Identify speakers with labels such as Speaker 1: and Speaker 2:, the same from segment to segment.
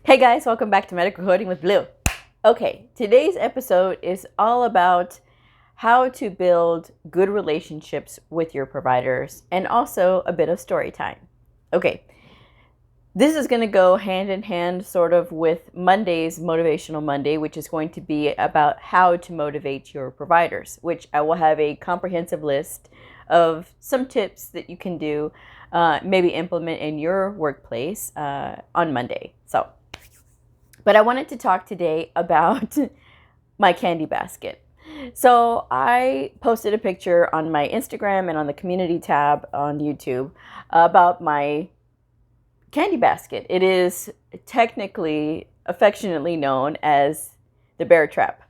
Speaker 1: Hey guys, welcome back to Medical Coding with Blue. Okay, today's episode is all about how to build good relationships with your providers and also a bit of story time. Okay, this is going to go hand in hand sort of with Monday's Motivational Monday, which is going to be about how to motivate your providers, which I will have a comprehensive list of some tips that you can do, maybe implement in your workplace on Monday. But I wanted to talk today about my candy basket. So I posted a picture on my Instagram and on the community tab on YouTube about my candy basket. It is technically, affectionately known as the bear trap.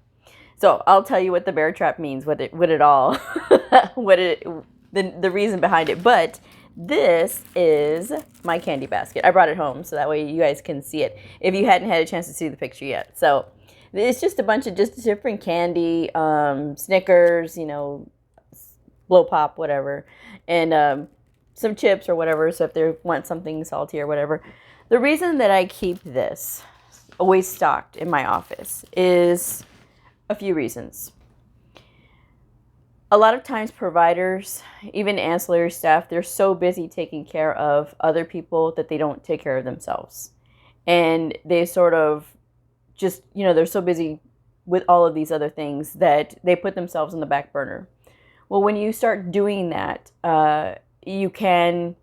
Speaker 1: So I'll tell you what the bear trap means, what it all, the reason behind it. But this is my candy basket. I brought it home so that way you guys can see it if you hadn't had a chance to see the picture yet. So it's just a bunch of just different candy, Snickers, blow pop, whatever, and some chips or whatever. So if they want something salty or whatever. The reason that I keep this always stocked in my office is a few reasons. A lot of times providers, even ancillary staff, they're so busy taking care of other people that they don't take care of themselves. And they sort of just, they're so busy with all of these other things that they put themselves on the back burner. Well, when you start doing that, you can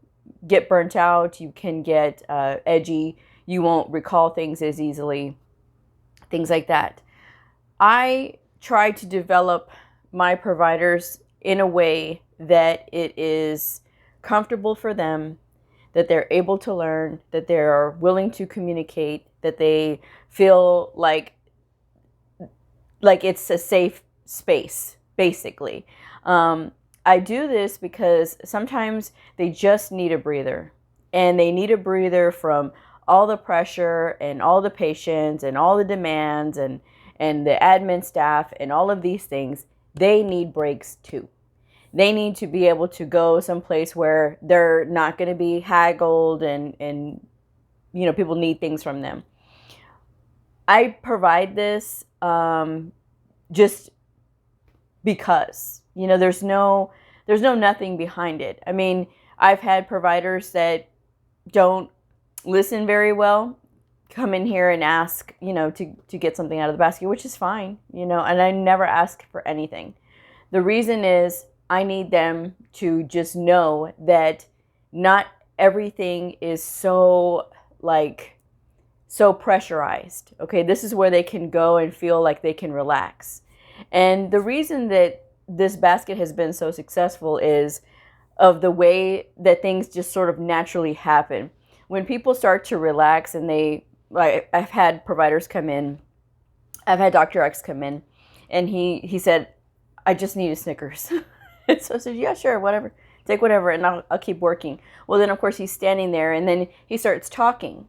Speaker 1: get burnt out, you can get edgy, you won't recall things as easily, things like that. I try to develop my providers in a way that it is comfortable for them, that they're able to learn, that they're willing to communicate, that they feel like it's a safe space, basically. I do this because sometimes they just need a breather, and they need a breather from all the pressure and all the patients and all the demands and the admin staff and all of these things. They need breaks too. They need to be able to go someplace where they're not going to be haggled and people need things from them. I provide this just because, there's no nothing behind it. I mean, I've had providers that don't listen very well come in here and ask, to get something out of the basket, which is fine, and I never ask for anything. The reason is I need them to just know that not everything is so pressurized. Okay, this is where they can go and feel like they can relax. And the reason that this basket has been so successful is of the way that things just sort of naturally happen. When people start to relax and I've had providers come in, I've had Dr. X come in, and he said, I just need a Snickers. So I said, yeah, sure, whatever. Take whatever, and I'll keep working. Well, then, of course, he's standing there, and then he starts talking.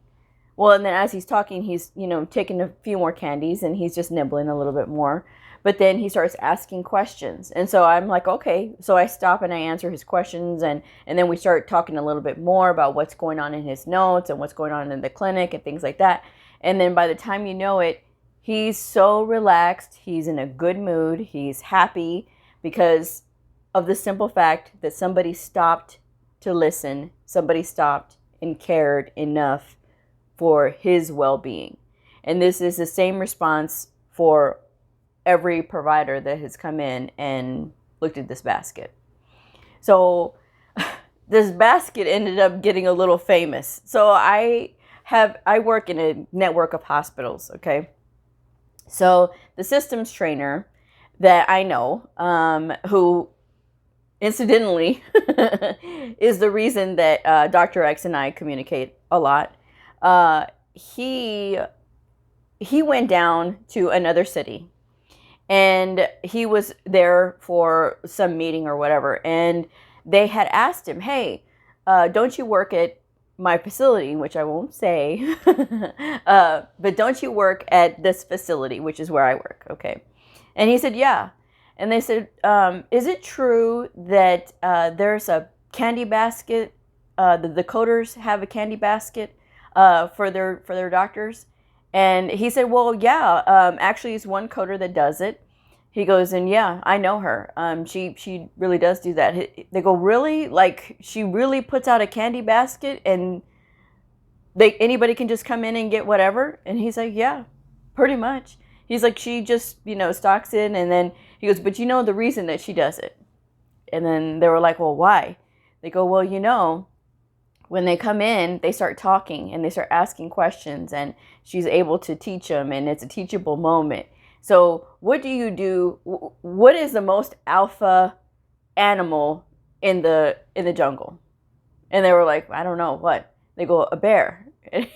Speaker 1: Well, and then as he's talking, he's, taking a few more candies, and he's just nibbling a little bit more. But then he starts asking questions. And so I'm like, okay. So I stop and I answer his questions. And then we start talking a little bit more about what's going on in his notes and what's going on in the clinic and things like that. And then by the time you know it, he's so relaxed. He's in a good mood. He's happy because of the simple fact that somebody stopped to listen. Somebody stopped and cared enough for his well-being. And this is the same response for every provider that has come in and looked at this basket. So this basket ended up getting a little famous. So I work in a network of hospitals, okay? So the systems trainer that I know, who incidentally is the reason that Dr. X and I communicate a lot, he went down to another city. And he was there for some meeting or whatever. And they had asked him, hey, don't you work at my facility, which I won't say, but don't you work at this facility, which is where I work, okay? And he said, yeah. And they said, is it true that there's a candy basket, the coders have a candy basket? for their doctors. And he said, well, yeah, actually it's one coder that does it. He goes, and yeah, I know her. She really does do that. They go, really? Like, she really puts out a candy basket and anybody can just come in and get whatever? And he's like, yeah, pretty much. He's like, she just, stocks in, and then he goes, but the reason that she does it. And then they were like, well, why? They go, well, when they come in, they start talking and they start asking questions, and she's able to teach them, and it's a teachable moment. So what do you do? What is the most alpha animal in the jungle? And they were like, I don't know, what? They go, a bear. And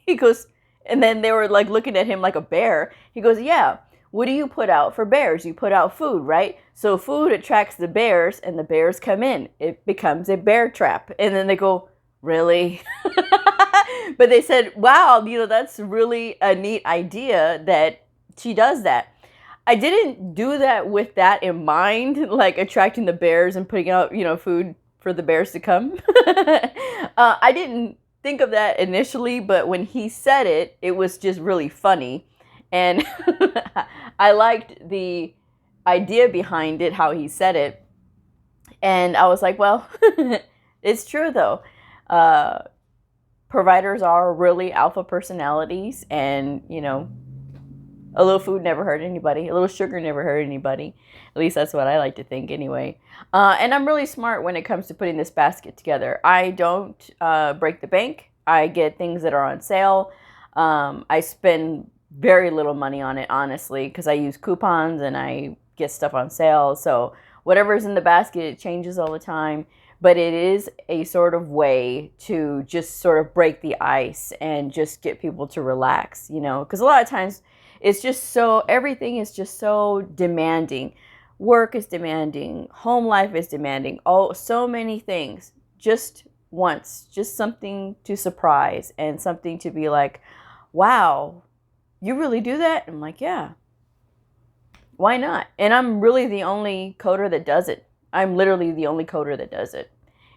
Speaker 1: he goes, and then they were like looking at him like, a bear? He goes, yeah. What do you put out for bears? You put out food, right? So food attracts the bears, and the bears come in. It becomes a bear trap. And then they go, really? But they said, wow, that's really a neat idea that she does that. I didn't do that with that in mind, like attracting the bears and putting out, food for the bears to come. I didn't think of that initially, but when he said it, it was just really funny. And I liked the idea behind it, how he said it. And I was like, well, it's true though. Providers are really alpha personalities, and a little food never hurt anybody. A little sugar never hurt anybody. At least that's what I like to think anyway. And I'm really smart when it comes to putting this basket together. I don't break the bank. I get things that are on sale. I spend very little money on it, honestly, because I use coupons and I get stuff on sale. So whatever's in the basket, it changes all the time. But it is a sort of way to just sort of break the ice and just get people to relax, because a lot of times it's just everything is just so demanding. Work is demanding. Home life is demanding. Oh, so many things. Just once, just something to surprise and something to be like, wow, you really do that? I'm like, yeah. Why not? And I'm really the only coder that does it. I'm literally the only coder that does it.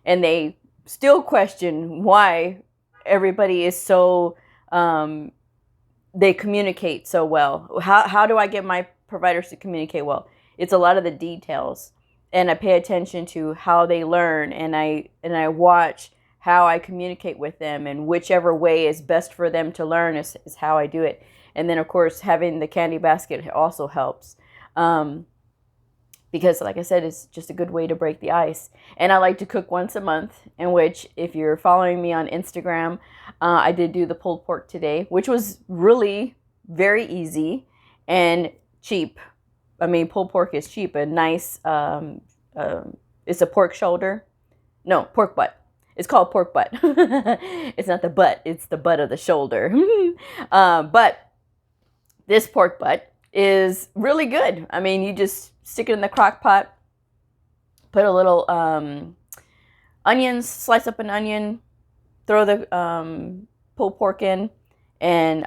Speaker 1: And they still question why everybody is so, they communicate so well. How do I get my providers to communicate well? It's a lot of the details. And I pay attention to how they learn, and I watch how I communicate with them, and whichever way is best for them to learn is how I do it. And then, of course, having the candy basket also helps. Because, like I said, it's just a good way to break the ice. And I like to cook once a month, in which, if you're following me on Instagram, I did do the pulled pork today, which was really very easy and cheap. I mean, pulled pork is cheap. A nice, it's a pork shoulder. No, pork butt. It's called pork butt. It's not the butt. It's the butt of the shoulder. But this pork butt is really good. I mean, you just stick it in the crock pot, put a little onions, slice up an onion, throw the pulled pork in, and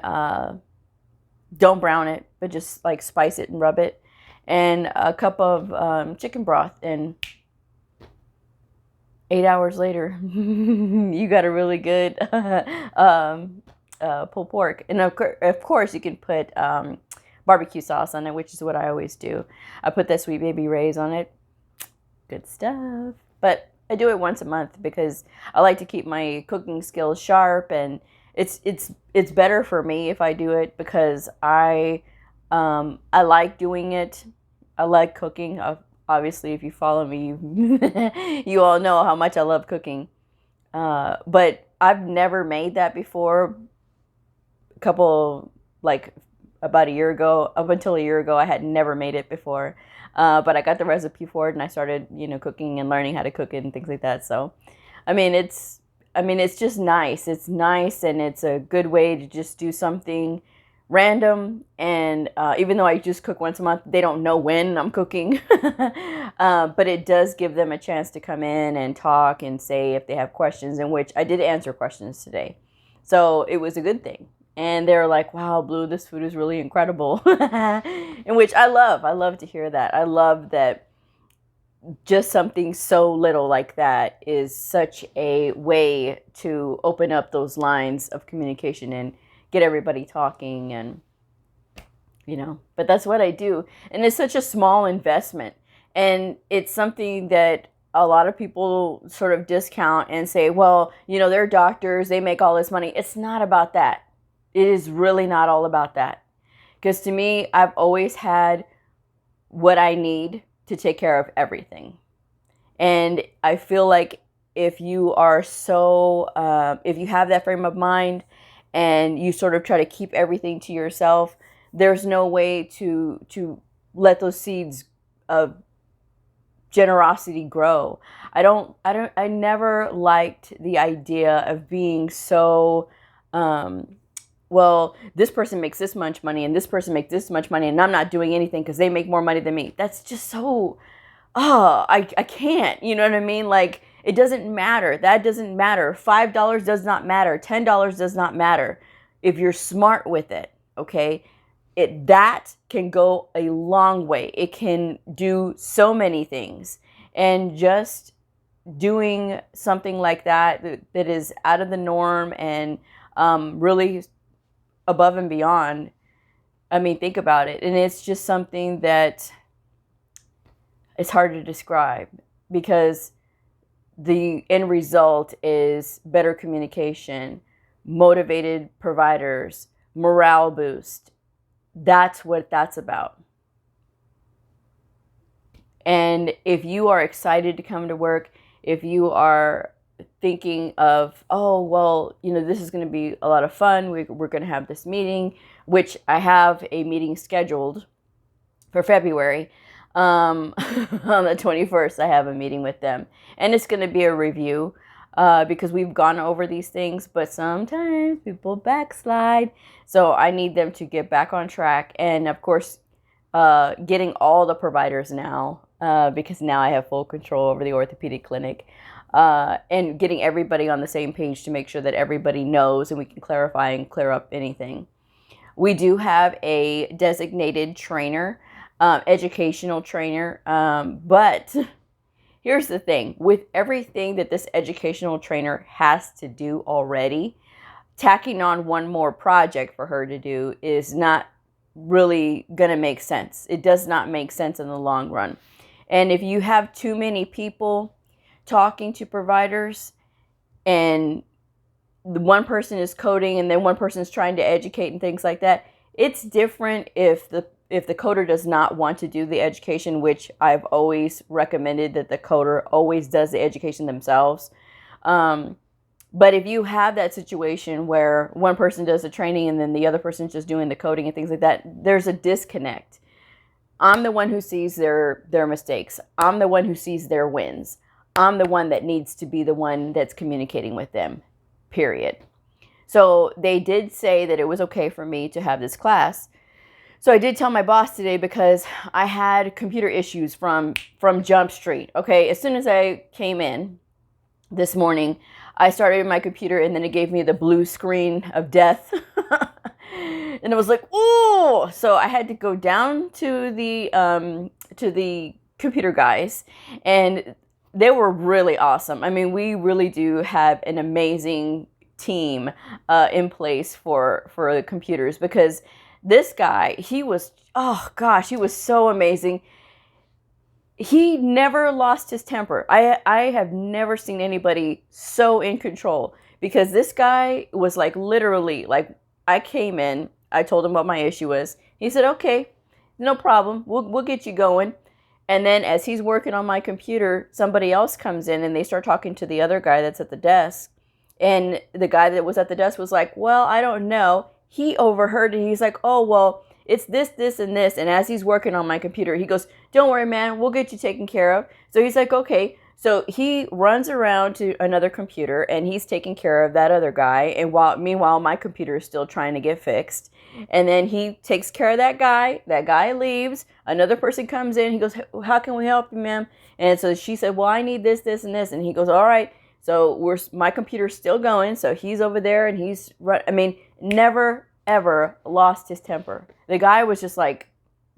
Speaker 1: don't brown it, but just like spice it and rub it, and a cup of chicken broth, and 8 hours later, you got a really good pulled pork. And of course, you can put barbecue sauce on it, which is what I always do. I put that Sweet Baby Ray's on it. Good stuff. But I do it once a month because I like to keep my cooking skills sharp, and it's better for me if I do it because I like doing it. I like cooking. Obviously, if you follow me, you all know how much I love cooking. But I've never made that before. About a year ago, up until a year ago, I had never made it before. But I got the recipe for it, and I started, cooking and learning how to cook it and things like that. So, it's just nice. It's nice, and it's a good way to just do something random. And even though I just cook once a month, they don't know when I'm cooking. But it does give them a chance to come in and talk and say if they have questions, in which I did answer questions today. So it was a good thing. And they're like, wow, Blue, this food is really incredible. In which I love to hear that. I love that just something so little like that is such a way to open up those lines of communication and get everybody talking. And but that's what I do. And it's such a small investment, and it's something that a lot of people sort of discount and say, well, they're doctors, they make all this money. It's not about that. It is really not all about that. Because to me, I've always had what I need to take care of everything. And I feel like if you are if you have that frame of mind and you sort of try to keep everything to yourself, there's no way to let those seeds of generosity grow. I never liked the idea of being so, well, this person makes this much money and this person makes this much money and I'm not doing anything because they make more money than me. That's just so, I can't, you know what I mean? Like, it doesn't matter. That doesn't matter. $5 does not matter. $10 does not matter if you're smart with it, okay? That can go a long way. It can do so many things. And just doing something like that is out of the norm and really above and beyond. I mean, think about it. And it's just something that it's hard to describe, because the end result is better communication, motivated providers, morale boost. That's what that's about. And if you are excited to come to work, if you are thinking of, oh, well, this is going to be a lot of fun, we're going to have this meeting, which I have a meeting scheduled for February. On the 21st, I have a meeting with them, and it's going to be a review because we've gone over these things, but sometimes people backslide. So I need them to get back on track. And of course, getting all the providers now, because now I have full control over the orthopedic clinic, and getting everybody on the same page to make sure that everybody knows and we can clarify and clear up anything. We do have a designated trainer, educational trainer, but here's the thing. With everything that this educational trainer has to do already, tacking on one more project for her to do is not really going to make sense. It does not make sense in the long run. And if you have too many people talking to providers and the one person is coding and then one person is trying to educate and things like that, it's different if the coder does not want to do the education, which I've always recommended that the coder always does the education themselves. But if you have that situation where one person does the training and then the other person's just doing the coding and things like that, there's a disconnect. I'm the one who sees their mistakes. I'm the one who sees their wins. I'm the one that needs to be the one that's communicating with them, period. So they did say that it was okay for me to have this class. So I did tell my boss today, because I had computer issues from Jump Street. Okay, as soon as I came in this morning, I started my computer and then it gave me the blue screen of death. And it was like, oh! So I had to go down to the computer guys, and they were really awesome. I mean, we really do have an amazing team in place for the computers, because this guy, he was, oh gosh, he was so amazing. He never lost his temper. I have never seen anybody so in control, because this guy was like, literally, like, I came in, I told him what my issue was. He said, okay, no problem. We'll get you going. And then as he's working on my computer, somebody else comes in and they start talking to the other guy that's at the desk. And the guy that was at the desk was like, well, I don't know. He overheard and he's like, oh, well, it's this, this, and this. And as he's working on my computer, he goes, don't worry, man, we'll get you taken care of. So he's like, okay. So he runs around to another computer and he's taking care of that other guy. And meanwhile, my computer is still trying to get fixed. And then he takes care of that guy. That guy leaves. Another person comes in. He goes, how can we help you, ma'am? And so she said, well, I need this, this, and this. And he goes, all right. So my computer's still going. So he's over there and he's, never, ever lost his temper. The guy was just like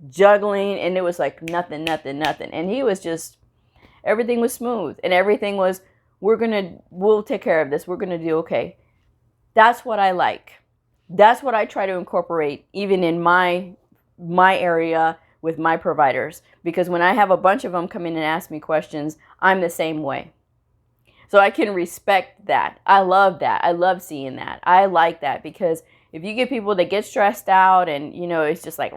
Speaker 1: juggling, and it was like nothing. And he was just, Everything was smooth, and everything was, we'll take care of this. We're going to do okay. That's what I like. That's what I try to incorporate even in my area with my providers, because when I have a bunch of them come in and ask me questions, I'm the same way. So I can respect that. I love that. I love seeing that. I like that, because if you get people that get stressed out and, it's just like,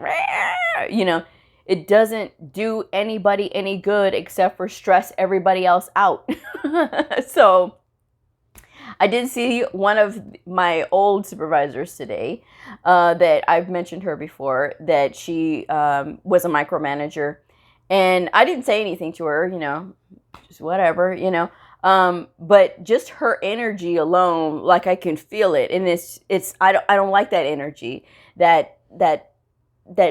Speaker 1: it doesn't do anybody any good except for stress everybody else out. So I did see one of my old supervisors today, that I've mentioned her before, that she was a micromanager. And I didn't say anything to her, just whatever, but just her energy alone, like I can feel it. And I don't like that energy, that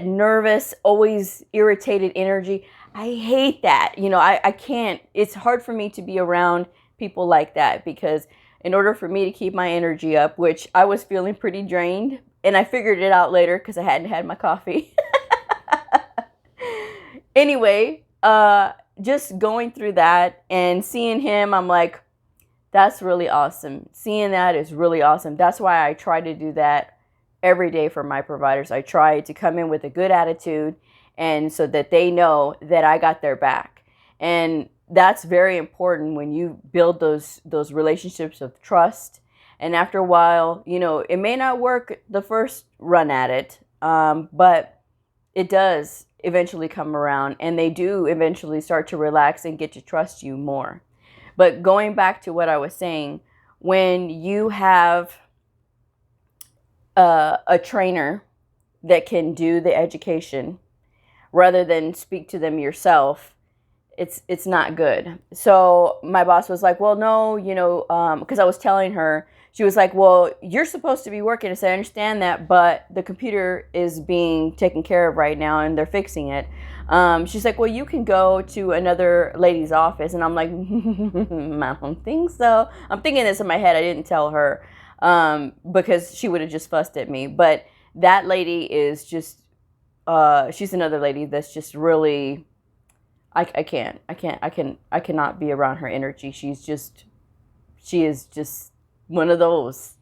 Speaker 1: nervous, always irritated energy. I hate that. I can't, it's hard for me to be around people like that, because in order for me to keep my energy up, which I was feeling pretty drained, and I figured it out later because I hadn't had my coffee. Anyway, just going through that and seeing him, I'm like, that's really awesome. Seeing that is really awesome. That's why I try to do that every day for my providers. I try to come in with a good attitude, and so that they know that I got their back. And that's very important when you build those relationships of trust. And after a while, it may not work the first run at it, but it does eventually come around, and they do eventually start to relax and get to trust you more. But going back to what I was saying, when you have a trainer that can do the education rather than speak to them yourself, it's not good. So my boss was like, well, no, because I was telling her, she was like, well, you're supposed to be working. I said, I understand that, but the computer is being taken care of right now and they're fixing it. She's like, well, you can go to another lady's office. And I'm like, I don't think so. I'm thinking this in my head. I didn't tell her, because she would have just fussed at me. But that lady is just, she's another lady that's just really, I cannot be around her energy. She is just one of those,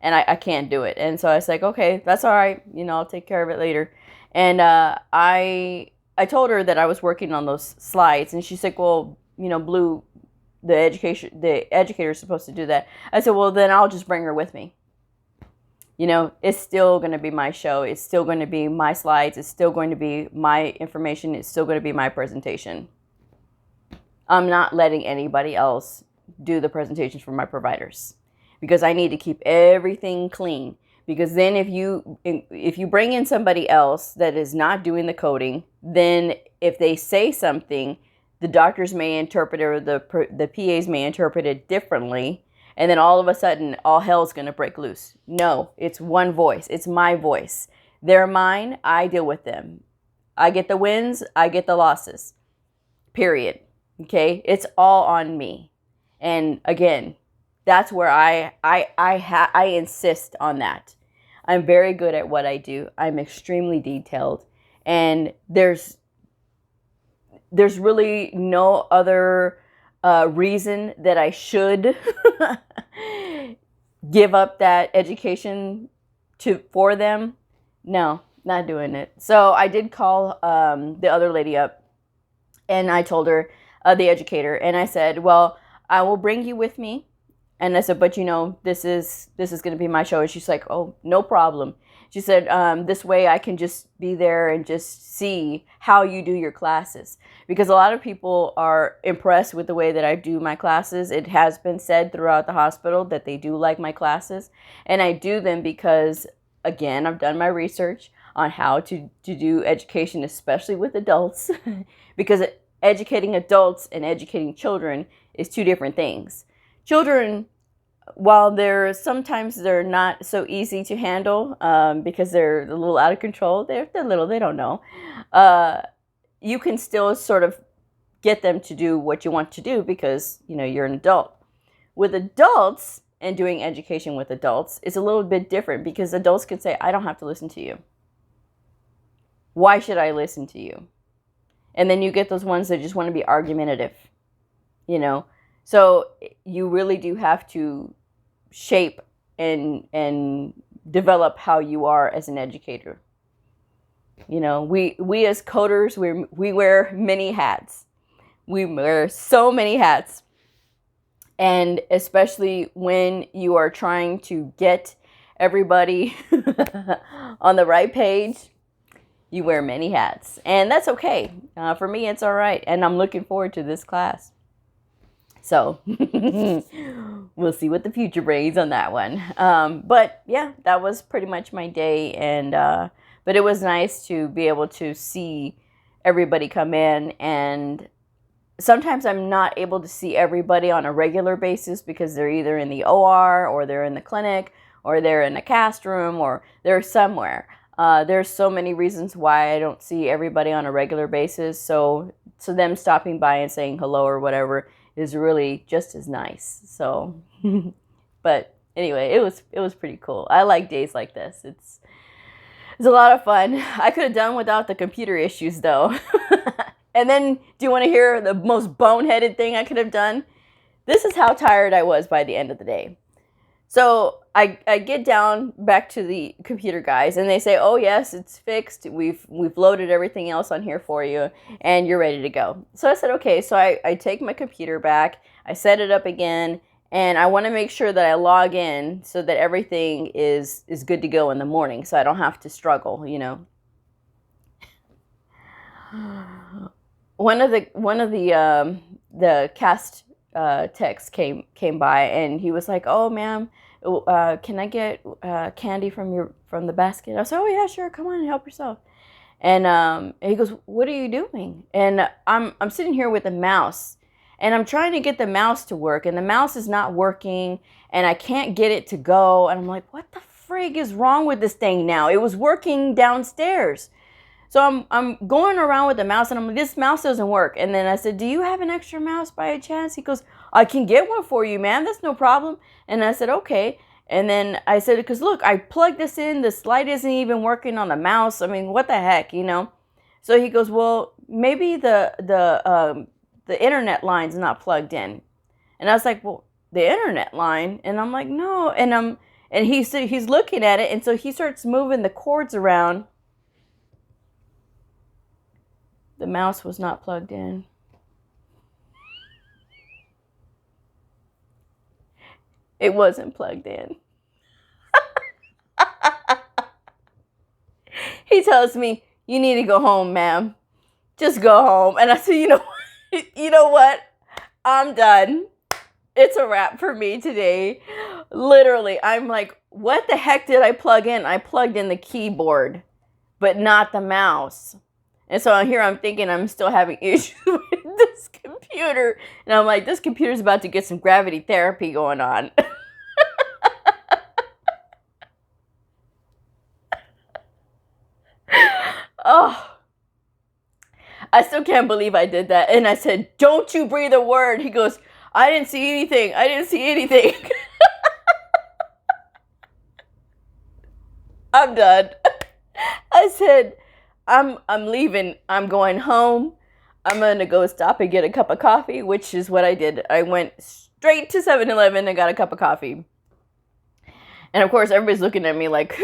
Speaker 1: and I can't do it. And so I was like, okay, that's all right. I'll take care of it later. And I told her that I was working on those slides, and she's like, well, Blue, the educator is supposed to do that. I said, well, then I'll just bring her with me. It's still going to be my show. It's still going to be my slides. It's still going to be my information. It's still going to be my presentation. I'm not letting anybody else do the presentations for my providers, because I need to keep everything clean. Because then if you bring in somebody else that is not doing the coding, then if they say something, the doctors may interpret it, or the PAs may interpret it differently. And then all of a sudden, all hell's going to break loose. No, it's one voice. It's my voice. They're mine. I deal with them. I get the wins. I get the losses. Period. Okay? It's all on me. And again, that's where I insist on that. I'm very good at what I do. I'm extremely detailed. And there's really no other reason that I should give up that education for them. No, not doing it. So I did call the other lady up, and I told her, the educator, and I said, well, I will bring you with me. And I said, but this is going to be my show. And she's like, oh, no problem. She said, this way I can just be there and just see how you do your classes. Because a lot of people are impressed with the way that I do my classes. It has been said throughout the hospital that they do like my classes. And I do them because, again, I've done my research on how to do education, especially with adults. Because educating adults and educating children is two different things. Children, while sometimes they're not so easy to handle, because they're a little out of control, they're little, they don't know. You can still sort of get them to do what you want to do because, you're an adult. With adults and doing education with adults, it's a little bit different because adults can say, I don't have to listen to you. Why should I listen to you? And then you get those ones that just want to be argumentative. you know. So you really do have to shape and develop how you are as an educator. You know, we as coders, we wear many hats. We wear so many hats. And especially when you are trying to get everybody on the right page, you wear many hats. And that's okay. For me, it's all right. And I'm looking forward to this class. So we'll see what the future brings on that one. But yeah, that was pretty much my day. And but it was nice to be able to see everybody come in. And sometimes I'm not able to see everybody on a regular basis because they're either in the OR or they're in the clinic or they're in a cast room or they're somewhere. There's so many reasons why I don't see everybody on a regular basis. So them stopping by and saying hello or whatever is really just as nice. So, but anyway, it was pretty cool. I like days like this. It's a lot of fun. I could have done without the computer issues though. And then, do you want to hear the most boneheaded thing I could have done? This is how tired I was by the end of the day. So I get down back to the computer guys, and they say, "Oh yes, it's fixed. We've loaded everything else on here for you, and you're ready to go." So I said, "Okay." So I take my computer back, I set it up again, and I want to make sure that I log in so that everything is good to go in the morning, so I don't have to struggle, you know. One of the cast techs came by, and he was like, "Oh, ma'am, can I get candy from the basket?" I said, "Oh yeah, sure. Come on and help yourself." And he goes, "What are you doing?" And I'm sitting here with a mouse, and I'm trying to get the mouse to work, and the mouse is not working, and I can't get it to go. And I'm like, "What the frig is wrong with this thing now?" It was working downstairs. So I'm going around with the mouse, and I'm like, "This mouse doesn't work." And then I said, "Do you have an extra mouse by a chance?" He goes, "I can get one for you, ma'am. That's no problem." And I said, "Okay." And then I said, "Because look, I plugged this in. The slide isn't even working on the mouse. I mean, what the heck, you know?" So he goes, "Well, maybe the internet line's not plugged in." And I was like, "Well, the internet line?" And I'm like, "No." And he's looking at it, and so he starts moving the cords around. The mouse was not plugged in. It wasn't plugged in. He tells me, "You need to go home, ma'am. Just go home." And I said, you know what? I'm done. It's a wrap for me today. Literally, I'm like, what the heck did I plug in? I plugged in the keyboard, but not the mouse. And so here I'm thinking I'm still having issues with this computer. And I'm like, this computer's about to get some gravity therapy going on. Oh, I still can't believe I did that. And I said, "Don't you breathe a word." He goes, "I didn't see anything. I didn't see anything." I'm done. I said, I'm leaving. I'm going home. I'm going to go stop and get a cup of coffee, which is what I did. I went straight to 7-Eleven and got a cup of coffee. And of course, everybody's looking at me like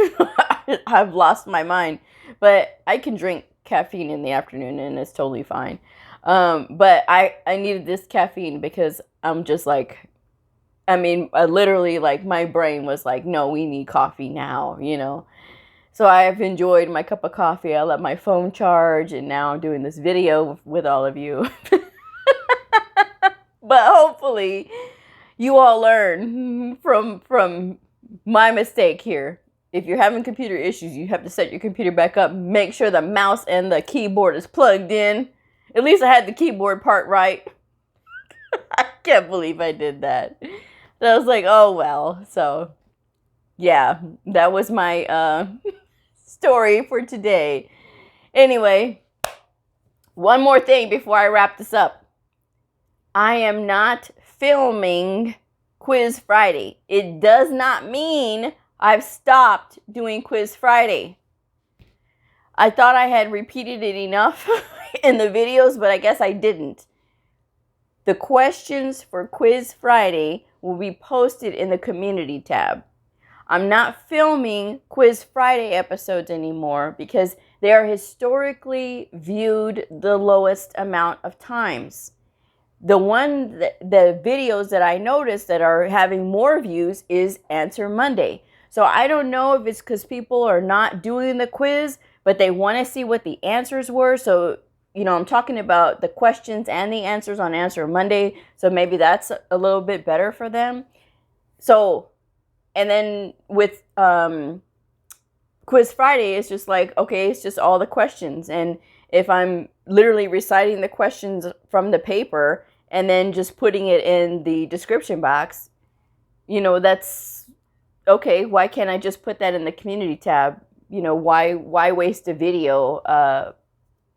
Speaker 1: I've lost my mind. But I can drink caffeine in the afternoon, and it's totally fine. But I needed this caffeine because I'm just like, I mean, literally, like, my brain was like, "No, we need coffee now," you know. So I've enjoyed my cup of coffee. I let my phone charge, and now I'm doing this video with all of you. But hopefully you all learn from my mistake here. If you're having computer issues, you have to set your computer back up. Make sure the mouse and the keyboard is plugged in. At least I had the keyboard part right. I can't believe I did that. So I was like, oh well. So yeah, that was my story for today. Anyway, one more thing before I wrap this up. I am not filming Quiz Friday. It does not mean I've stopped doing Quiz Friday. I thought I had repeated it enough in the videos, but I guess I didn't. The questions for Quiz Friday will be posted in the community tab. I'm not filming Quiz Friday episodes anymore because they are historically viewed the lowest amount of times. The videos that I noticed that are having more views is Answer Monday. So I don't know if it's because people are not doing the quiz, but they want to see what the answers were. So, I'm talking about the questions and the answers on Answer Monday. So maybe that's a little bit better for them. So, and then with Quiz Friday, it's just like, okay, it's just all the questions. And if I'm literally reciting the questions from the paper and then just putting it in the description box, that's okay. Why can't I just put that in the community tab? Why waste a video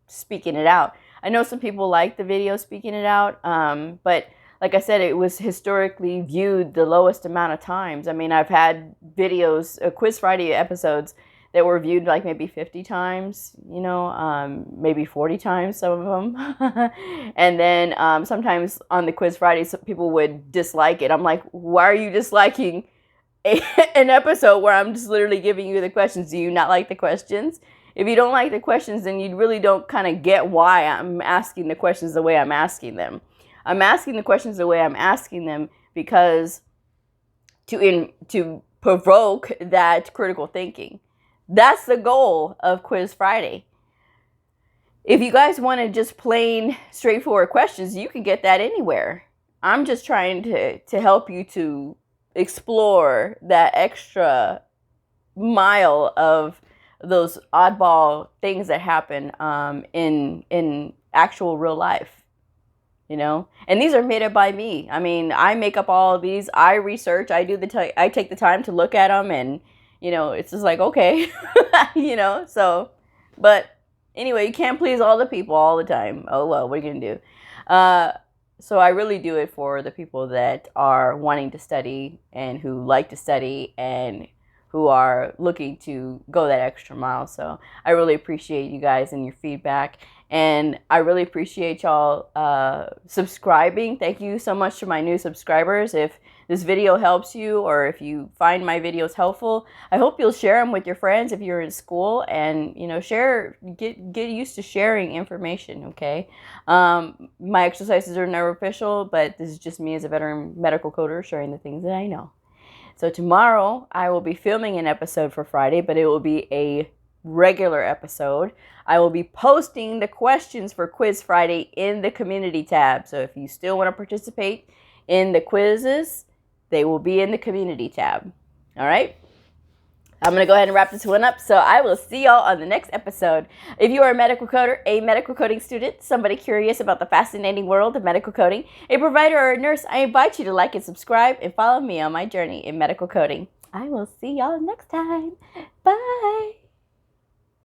Speaker 1: speaking it out? I know some people like the video speaking it out, but like I said, it was historically viewed the lowest amount of times. I mean, I've had videos, Quiz Friday episodes that were viewed like maybe 50 times, maybe 40 times, some of them. And then sometimes on the Quiz Friday, some people would dislike it. I'm like, why are you disliking an episode where I'm just literally giving you the questions? Do you not like the questions? If you don't like the questions, then you really don't kind of get why I'm asking the questions the way I'm asking them. I'm asking the questions the way I'm asking them because to provoke that critical thinking. That's the goal of Quiz Friday. If you guys want to just plain straightforward questions, you can get that anywhere. I'm just trying to help you to explore that extra mile of those oddball things that happen in actual real life. And these are made up by me. I mean, I make up all of these. I research. I take the time to look at them, and it's just like, okay, So, but anyway, you can't please all the people all the time. Oh well, what are you gonna do? So I really do it for the people that are wanting to study and who like to study and who are looking to go that extra mile. So I really appreciate you guys and your feedback. And I really appreciate y'all subscribing. Thank you so much to my new subscribers. If this video helps you, or if you find my videos helpful, I hope you'll share them with your friends if you're in school, and get used to sharing information. Okay, my exercises are never official, but this is just me as a veteran medical coder sharing the things that I know. So tomorrow I will be filming an episode for Friday, but it will be a regular episode. I will be posting the questions for Quiz Friday in the community tab. So if you still want to participate in the quizzes, they will be in the community tab. All right. I'm going to go ahead and wrap this one up. So I will see y'all on the next episode. If you are a medical coder, a medical coding student, somebody curious about the fascinating world of medical coding, a provider or a nurse, I invite you to like and subscribe and follow me on my journey in medical coding. I will see y'all next time. Bye.